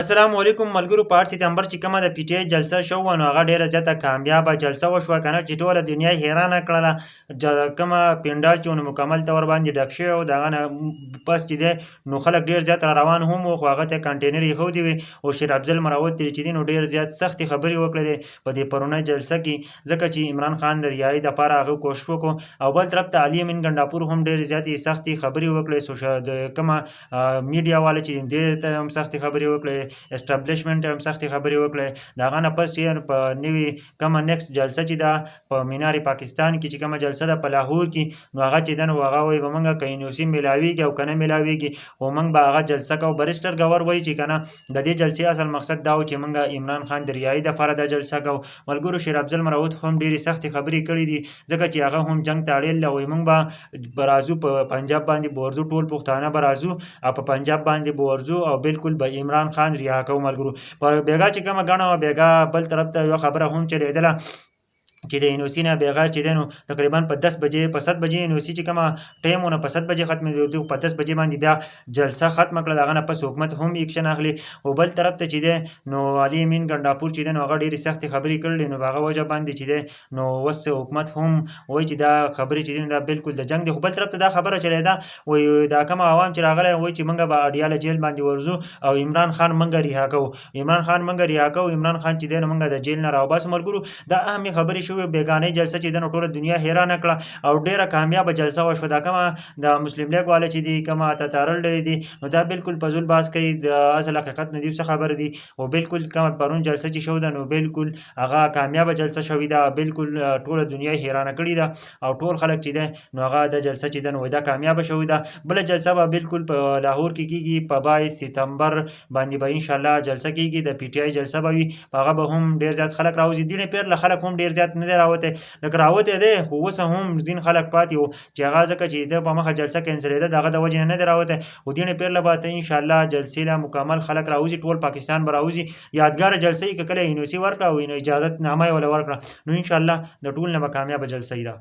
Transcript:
السلام علیکم ملګرو. په 8 سپتمبر چې کومه د پی ټی آی جلسه شو نو هغه ډیره زیاته کامیابه جلسه وشوه کنه چې ټوله دنیا حیرانه کړله. کومه پینډال چې مکمل تور باندې ډک شوی او دغه نه بس چې دی نو خلک ډیر زیات را روان هم وو، خو هغه ته کنټینر ایښودي وي او شیر افضل مراود ترې چې دی نو ډیر زیات سختې خبرې وکړلې په دې پرونۍ جلسه کې، ځکه چې عمران خان د ریایي دپاره هغه کوښښ وکړو او بل طرف ته علي امین ګنډاپور هم ډیر زیاتې سختې خبرې وکړې. د کومه میډیا والا چې دې ته هم سختې خبرې وکړې، اسټابلیشمنټ هم سختې خبرې وکړې. د هغه نه پس چې په نوې کومه نیکسټ جلسه چې ده په مینار پاکستان کې چې کومه جلسه ده په لاهور کې، نو هغه چې ده نو هغه وایي به موږ که NOC میلاویږي او که نه میلاویږي خو موږ به هغه جلسه کوو. بریسټر ګور وایي چې که نه د دې جلسې اصل مقصد دا و چې موږ عمران خان د ریایي دپاره دا جلسه کوو. ملګرو شیر افضل مراود هم ډېرې سختې خبرې کړې دي، ځکه چې هغه هم جنګ ته اړېل ده. وایي موږ به راځو په پنجاب باندې به ورځو، ټول پښتانه به راځو او په پنجاب باندې به ورځو او بالکل به عمران خان رها کوو. ملګرو په بیګا چې کومه ګڼه وه، بیګا بل طرف ته یوه خبره هم چلېدله چې د NOC نه بیګا چې دی نو تقریبا په 10 بجې په 7 بجې NOC چې کومه ټایم و نو په 7 بجې ختمېدو، په 10 بجې باندې بیا جلسه ختمه کړه. د هغه نه پس حکومت هم ایکشن اخلي. او بل طرف ته چې دی نو علي امین ګنډاپور چې دی نو هغه ډېرې سختې خبرې کړلې، نو په هغه وجه باندې چې دی نو اوس حکومت هم وایي چې دا خبرې چې دي دا بالکل د جنګ دی. خو بل طرف ته دا خبره چلېده، وایي دا کوم عوام چې راغلی وایي چې موږ به اډیاله جیل باندې ورځو او عمران خان موږ رها کوو، عمران خان موږ رها کوو، عمران خان چې دی نو موږ د جیل نه راوباسو. ملګرو دا اهمې خبرې شوې، بیګانۍ جلسه چې د نو ټوله دنیا حیرانه کړه او ډیره کامیابه جلسه وشوه. دا کومه د مسلم لیگ والا چې دي کومه اتتارل ډلې دي نو دا بالکل فضول بحث کوي، د اصل حقیقت نه دي څه خبره دي. او بالکل کومه پرون جلسه چې شو ده نو بالکل هغه کامیابه جلسه شوې ده، بالکل ټوله دنیا حیرانه کړې ده او ټول خلک چې ده نو هغه د جلسه چې ده نو دا کامیابه شوې ده. بله جلسه به بالکل په لاهور کې کېږي په 22 سپتمبر باندې به انشاءالله جلسه کېږي، د پی ټی آی جلسه به وي. هغه به هم ډېر زیات خلک راوځي. دینې پیر له خلک هم ډېر زیات نه دی راوتی، لکه راوتی دی خو اوس هم ځین خلک پاتې وو چې هغه ځکه چې د په مخه جلسه کینسلېده د هغه د وجې نه دی راوتی. خو دینې پیر له به انشاءالله جلسې له مکمل خلک راوځي، ټول پاکستان به راوځي. یادګاره جلسه یې که کله NOC ورکړه او اجازت نامه یې وله ورکړه نو انشاءالله د ټول نه به کامیابه جلسه وي ده.